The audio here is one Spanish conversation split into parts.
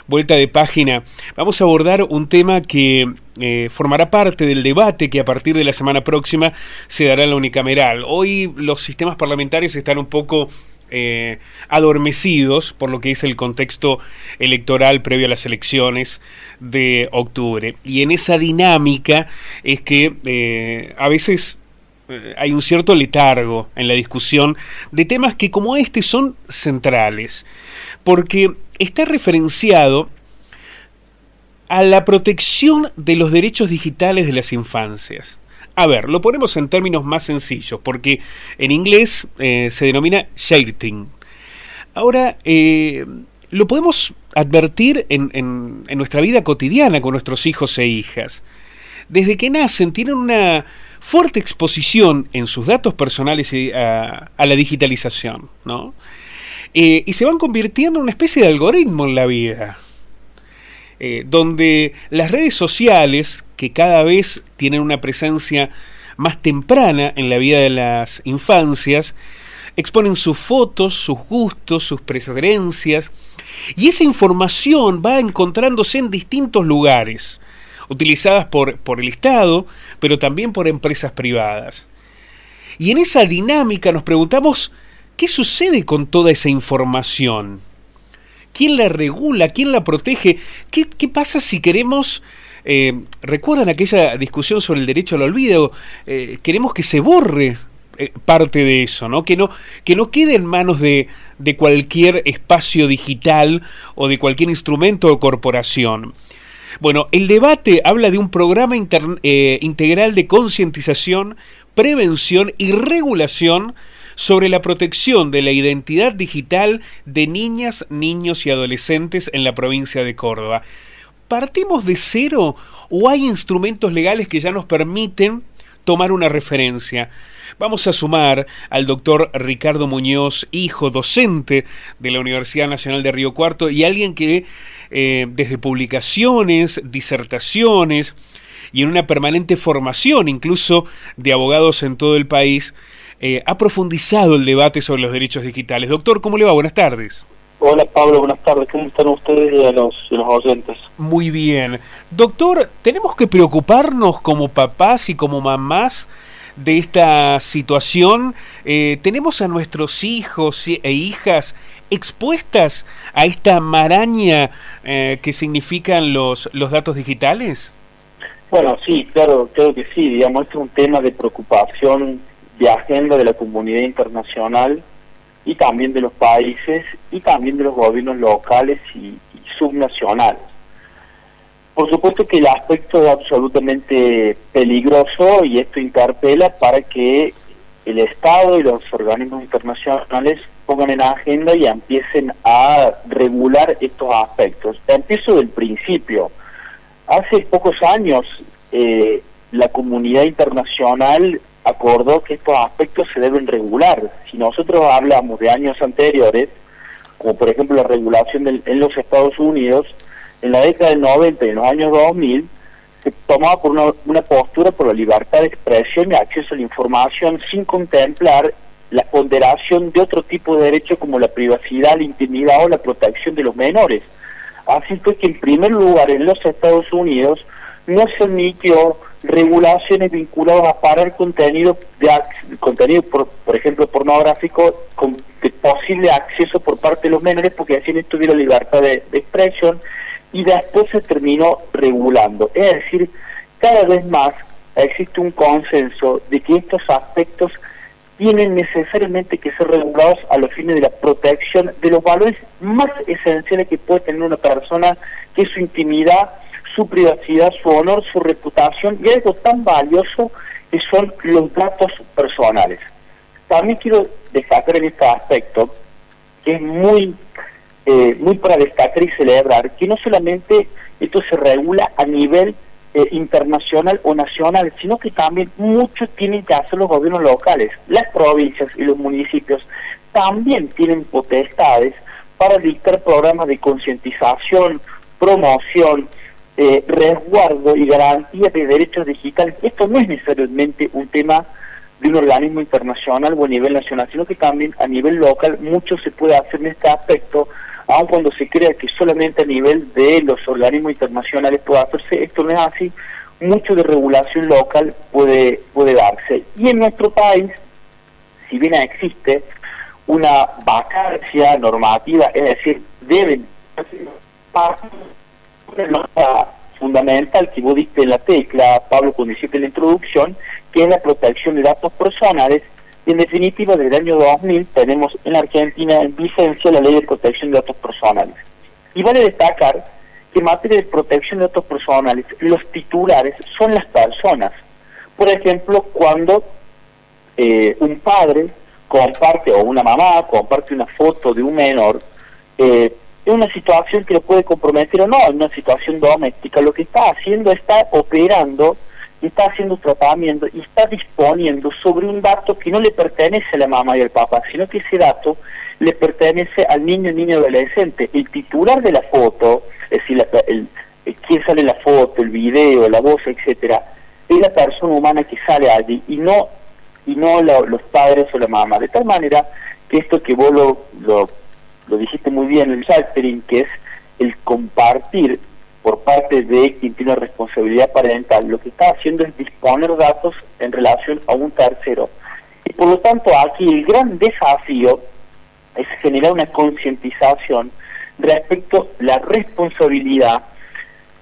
vuelta de página. Vamos a abordar un tema que formará parte del debate que a partir de la semana próxima se dará en la unicameral. Hoy los sistemas parlamentarios están un poco adormecidos por lo que es el contexto electoral previo a las elecciones de octubre. Y en esa dinámica es que a veces hay un cierto letargo en la discusión de temas que como este son centrales, porque está referenciado a la protección de los derechos digitales de las infancias. A ver, lo ponemos en términos más sencillos, porque en inglés se denomina sharing. Ahora, lo podemos advertir en nuestra vida cotidiana con nuestros hijos e hijas. Desde que nacen tienen una fuerte exposición en sus datos personales a la digitalización, ¿no? Y se van convirtiendo en una especie de algoritmo en la vida, donde las redes sociales, que cada vez tienen una presencia más temprana en la vida de las infancias, exponen sus fotos, sus gustos, sus preferencias, y esa información va encontrándose en distintos lugares, utilizadas por el Estado, pero también por empresas privadas. Y en esa dinámica nos preguntamos, ¿qué sucede con toda esa información? ¿Quién la regula? ¿Quién la protege? ¿Qué pasa si queremos... ¿recuerdan aquella discusión sobre el derecho al olvido? Queremos que se borre parte de eso, ¿no? Que no quede en manos de cualquier espacio digital o de cualquier instrumento o corporación. Bueno, el debate habla de un programa integral de concientización, prevención y regulación sobre la protección de la identidad digital de niñas, niños y adolescentes en la provincia de Córdoba. ¿Partimos de cero o hay instrumentos legales que ya nos permiten tomar una referencia? Vamos a sumar al doctor Ricardo Muñoz, hijo docente de la Universidad Nacional de Río Cuarto y alguien que desde publicaciones, disertaciones y en una permanente formación incluso de abogados en todo el país, ha profundizado el debate sobre los derechos digitales. Doctor, ¿cómo le va? Buenas tardes. Hola Pablo, buenas tardes. ¿Cómo están ustedes y los oyentes? Muy bien. Doctor, ¿tenemos que preocuparnos como papás y como mamás de esta situación? ¿Tenemos a nuestros hijos e hijas expuestas a esta maraña que significan los datos digitales? Bueno, sí, claro que sí. Digamos, este es un tema de preocupación, de agenda de la comunidad internacional y también de los países y también de los gobiernos locales y subnacionales. Por supuesto que el aspecto es absolutamente peligroso y esto interpela para que el Estado y los organismos internacionales pongan en agenda y empiecen a regular estos aspectos. Empiezo del principio. Hace pocos años la comunidad internacional acordó que estos aspectos se deben regular. Si nosotros hablamos de años anteriores, como por ejemplo la regulación en los Estados Unidos, en la década del 90 y en los años 2000, se tomaba por una postura por la libertad de expresión y acceso a la información sin contemplar la ponderación de otro tipo de derechos como la privacidad, la intimidad o la protección de los menores. Así fue que en primer lugar en los Estados Unidos no se emitió regulaciones vinculadas a parar contenido por ejemplo pornográfico con de posible acceso por parte de los menores, porque así no tuviera libertad de expresión, y después se terminó regulando. Es decir, cada vez más existe un consenso de que estos aspectos tienen necesariamente que ser regulados a los fines de la protección de los valores más esenciales que puede tener una persona, que es su intimidad, su privacidad, su honor, su reputación y algo tan valioso que son los datos personales. También quiero destacar en este aspecto que es muy para destacar y celebrar que no solamente esto se regula a nivel internacional o nacional, sino que también mucho tienen que hacer los gobiernos locales. Las provincias y los municipios también tienen potestades para dictar programas de concientización, promoción, resguardo y garantía de derechos digitales. Esto no es necesariamente un tema de un organismo internacional o a nivel nacional, sino que también a nivel local mucho se puede hacer en este aspecto, aun cuando se crea que solamente a nivel de los organismos internacionales puede hacerse. Esto no es así, mucho de regulación local puede darse. Y en nuestro país, si bien existe una vacancia normativa, es decir, deben una nota fundamental que vos diste en la tecla, Pablo, cuando hiciste la introducción, que es la protección de datos personales. Y en definitiva, desde el año 2000 tenemos en la Argentina en vigencia la Ley de Protección de Datos Personales. Y vale destacar que en materia de protección de datos personales, los titulares son las personas. Por ejemplo, cuando un padre comparte, o una mamá comparte una foto de un menor, en una situación que lo puede comprometer o no, en una situación doméstica, lo que está haciendo está operando, está haciendo tratamiento y está disponiendo sobre un dato que no le pertenece a la mamá y al papá, sino que ese dato le pertenece al niño adolescente. El titular de la foto, es decir, quién sale en la foto, el video, la voz, etcétera, es la persona humana que sale allí y no los padres o la mamá. De tal manera que esto que vos lo dijiste muy bien, el sheltering, que es el compartir por parte de quien tiene responsabilidad parental, lo que está haciendo es disponer datos en relación a un tercero. Y por lo tanto aquí el gran desafío es generar una concientización respecto a la responsabilidad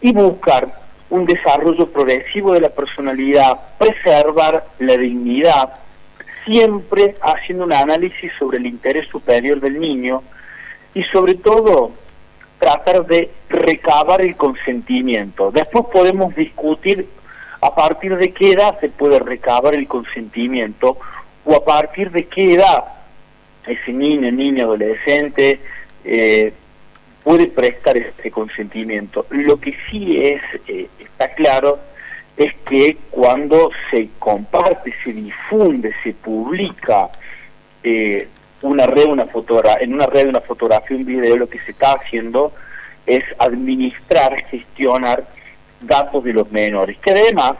y buscar un desarrollo progresivo de la personalidad, preservar la dignidad, siempre haciendo un análisis sobre el interés superior del niño y sobre todo tratar de recabar el consentimiento. Después podemos discutir a partir de qué edad se puede recabar el consentimiento o a partir de qué edad ese niño, adolescente puede prestar ese consentimiento. Lo que sí está claro es que cuando se comparte, se difunde, se publica en una red una fotografía, un video, lo que se está haciendo es administrar, gestionar datos de los menores, que además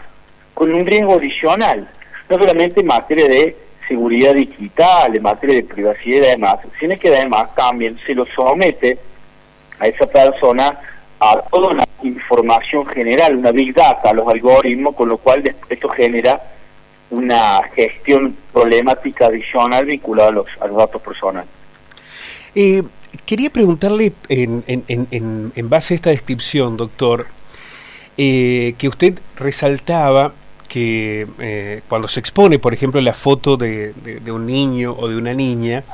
con un riesgo adicional, no solamente en materia de seguridad digital, en materia de privacidad y demás, sino que además también se lo somete a esa persona a toda una información general, una big data, a los algoritmos, con lo cual esto genera una gestión problemática adicional vinculada a los datos personales. Quería preguntarle, en base a esta descripción, doctor, que usted resaltaba que cuando se expone, por ejemplo, la foto de un niño o de una niña,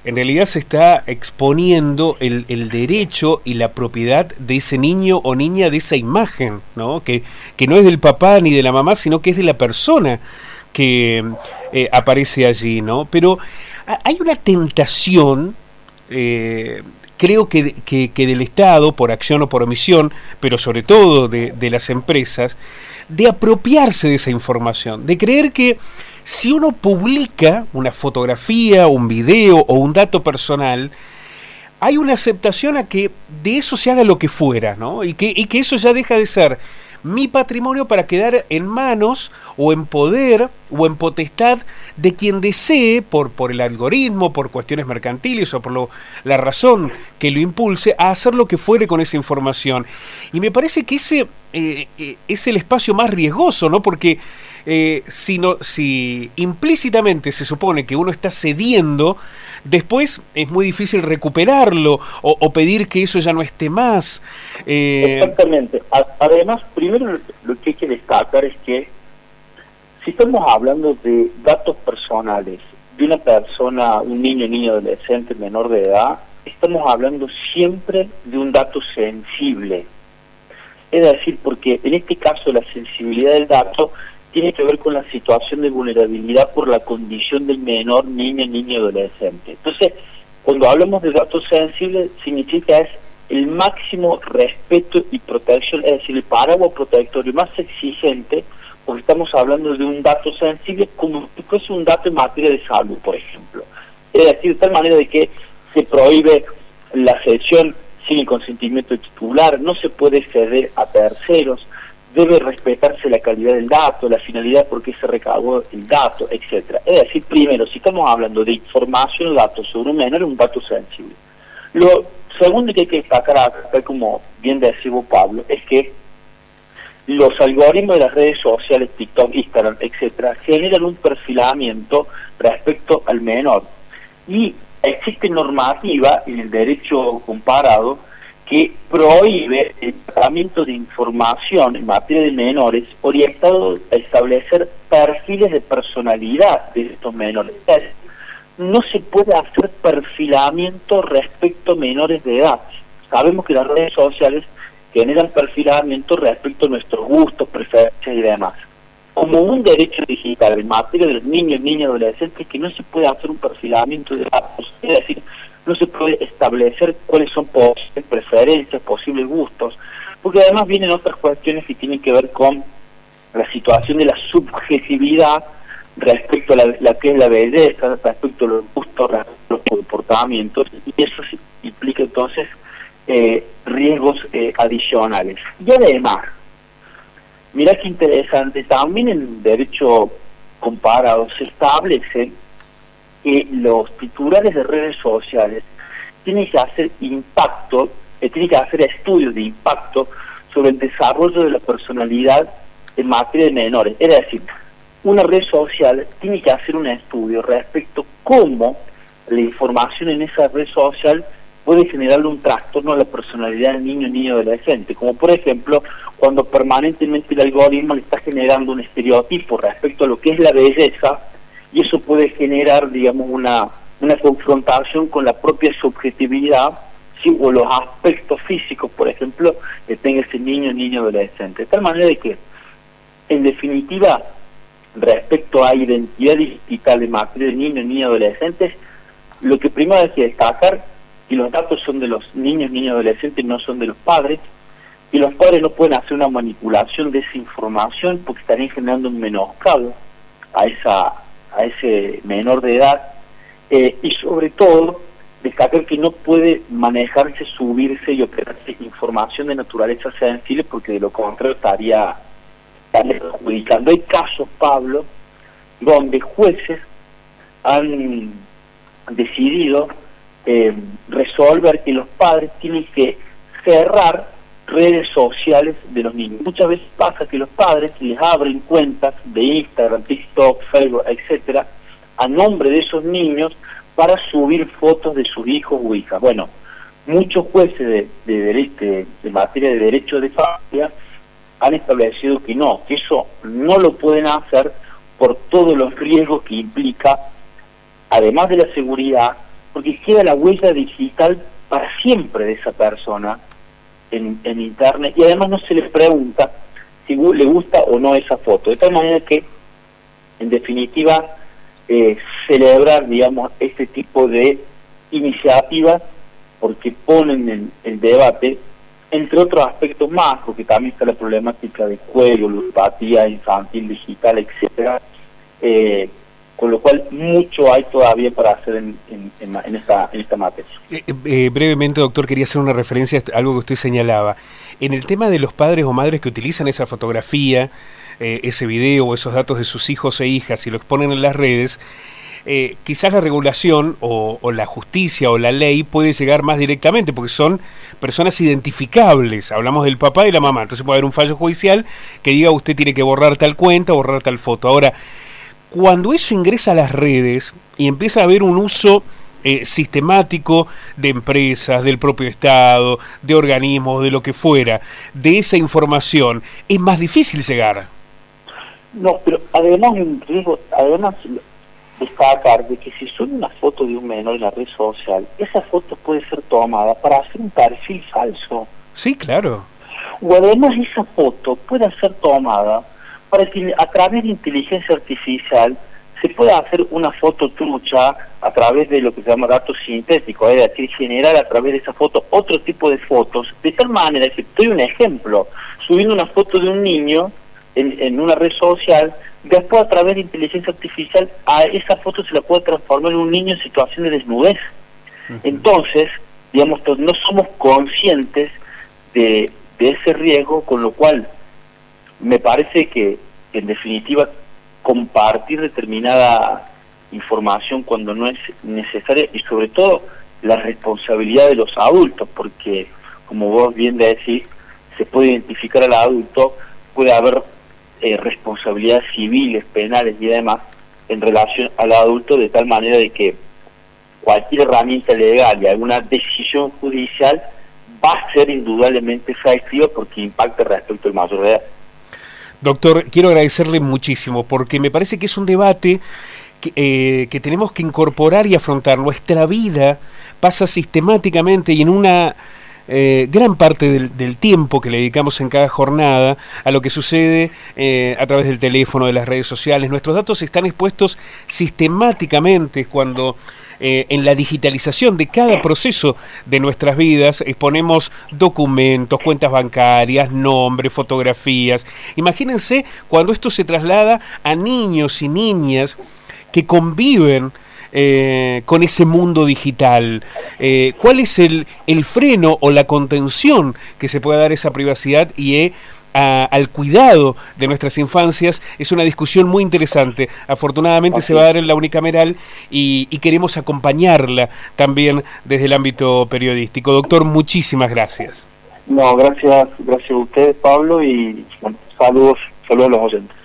en realidad se está exponiendo el derecho y la propiedad de ese niño o niña, de esa imagen, ¿no? Que no es del papá ni de la mamá, sino que es de la persona que aparece allí, ¿no? Pero hay una tentación, creo que del Estado, por acción o por omisión, pero sobre todo de las empresas, de apropiarse de esa información, de creer que si uno publica una fotografía, un video o un dato personal, hay una aceptación a que de eso se haga lo que fuera, ¿no? Y que eso ya deja de ser mi patrimonio para quedar en manos o en poder o en potestad de quien desee, por el algoritmo, por cuestiones mercantiles o por la razón que lo impulse, a hacer lo que fuere con esa información. Y me parece que ese es el espacio más riesgoso, ¿no? Porque si implícitamente se supone que uno está cediendo, después es muy difícil recuperarlo o pedir que eso ya no esté más. Exactamente. Además, primero lo que hay que destacar es que si estamos hablando de datos personales de una persona, un niño, adolescente, menor de edad, estamos hablando siempre de un dato sensible. Es decir, porque en este caso la sensibilidad del dato tiene que ver con la situación de vulnerabilidad por la condición del menor, niño, adolescente. Entonces, cuando hablamos de datos sensibles, significa es el máximo respeto y protección, es decir, el paraguas protectorio más exigente, porque estamos hablando de un dato sensible como si fuese un dato en materia de salud, por ejemplo. Es decir, de tal manera de que se prohíbe la cesión sin el consentimiento titular, no se puede ceder a terceros, debe respetarse la calidad del dato, la finalidad por qué se recabó el dato, etcétera. Es decir, primero, si estamos hablando de información o datos sobre un menor, es un dato sensible. Lo segundo que hay que destacar acá, como bien decía Pablo, es que los algoritmos de las redes sociales, TikTok, Instagram, etcétera, generan un perfilamiento respecto al menor. Y existe normativa en el derecho comparado que prohíbe el tratamiento de información en materia de menores orientado a establecer perfiles de personalidad de estos menores. Es decir, no se puede hacer perfilamiento respecto a menores de edad. Sabemos que las redes sociales generan perfilamiento respecto a nuestros gustos, preferencias y demás. Como un derecho digital en materia de los niños, niñas, adolescentes, que no se puede hacer un perfilamiento de datos, es decir, no se puede establecer cuáles son posibles preferencias, posibles gustos, porque además vienen otras cuestiones que tienen que ver con la situación de la subjetividad respecto a la que es la belleza, respecto a los gustos, respecto a los comportamientos, y eso implica entonces riesgos adicionales. Y además, mira qué interesante, también en el derecho comparado se establece que los titulares de redes sociales tienen que hacer tienen que hacer estudios de impacto sobre el desarrollo de la personalidad en materia de menores. Es decir, una red social tiene que hacer un estudio respecto a cómo la información en esa red social puede generarle un trastorno a la personalidad del niño, niño, adolescente, como por ejemplo cuando permanentemente el algoritmo le está generando un estereotipo respecto a lo que es la belleza, y eso puede generar, digamos, una confrontación con la propia subjetividad, ¿sí? O los aspectos físicos, por ejemplo, que tenga ese niño, niño, adolescente. De tal manera de que, en definitiva, respecto a identidad digital en materia de niños, niñas, adolescentes, lo que primero hay que destacar, que los datos son de los niños, niñas, adolescentes, no son de los padres, y los padres no pueden hacer una manipulación de esa información porque estarían generando un menoscabo a ese menor de edad, y sobre todo destacar que no puede manejarse, subirse y operarse información de naturaleza sensible, porque de lo contrario estaría perjudicando. Hay casos, Pablo, donde jueces han decidido resolver que los padres tienen que cerrar redes sociales de los niños. Muchas veces pasa que los padres les abren cuentas de Instagram, TikTok, Facebook, etcétera, a nombre de esos niños para subir fotos de sus hijos o hijas. Bueno, muchos jueces de materia de derecho de familia han establecido que no, que eso no lo pueden hacer por todos los riesgos que implica, además de la seguridad, porque queda la huella digital para siempre de esa persona en internet, y además no se le pregunta si le gusta o no esa foto, de tal manera que, en definitiva, celebrar, digamos, este tipo de iniciativas, porque ponen en el debate, entre otros aspectos más, porque también está la problemática de juego, ludopatía infantil, digital, etcétera, con lo cual mucho hay todavía para hacer en esta materia. Brevemente, doctor, quería hacer una referencia a algo que usted señalaba. En el tema de los padres o madres que utilizan esa fotografía, ese video o esos datos de sus hijos e hijas y lo exponen en las redes, quizás la regulación o la justicia o la ley puede llegar más directamente, porque son personas identificables. Hablamos del papá y la mamá, entonces puede haber un fallo judicial que diga usted tiene que borrar tal cuenta, borrar tal foto. Ahora, cuando eso ingresa a las redes y empieza a haber un uso sistemático de empresas, del propio Estado, de organismos, de lo que fuera, de esa información, es más difícil llegar. No, pero además destacar de que si sube una foto de un menor en la red social, esa foto puede ser tomada para hacer un perfil falso. Sí, claro. O además esa foto puede ser tomada para que a través de inteligencia artificial se pueda hacer una foto trucha a través de lo que se llama datos sintéticos, es decir, generar a través de esa foto otro tipo de fotos, de tal manera que, doy un ejemplo, subiendo una foto de un niño en una red social, después a través de inteligencia artificial a esa foto se la puede transformar en un niño en situación de desnudez. Entonces, digamos, no somos conscientes de ese riesgo, con lo cual me parece que en definitiva compartir determinada información cuando no es necesaria, y sobre todo la responsabilidad de los adultos, porque como vos bien decís, se puede identificar al adulto, puede haber responsabilidades civiles, penales y demás en relación al adulto, de tal manera de que cualquier herramienta legal y alguna decisión judicial va a ser indudablemente efectiva porque impacta respecto al mayor de edad. Doctor, quiero agradecerle muchísimo porque me parece que es un debate que tenemos que incorporar y afrontar. Nuestra vida pasa sistemáticamente y en una gran parte del tiempo que le dedicamos en cada jornada a lo que sucede a través del teléfono, de las redes sociales. Nuestros datos están expuestos sistemáticamente cuando en la digitalización de cada proceso de nuestras vidas exponemos documentos, cuentas bancarias, nombres, fotografías. Imagínense cuando esto se traslada a niños y niñas que conviven con ese mundo digital. ¿Cuál es el freno o la contención que se puede dar a esa privacidad y al cuidado de nuestras infancias? Es una discusión muy interesante. Afortunadamente se va a dar en la unicameral y queremos acompañarla también desde el ámbito periodístico. Doctor, muchísimas gracias. No, gracias a ustedes, Pablo, y bueno, saludos a los oyentes.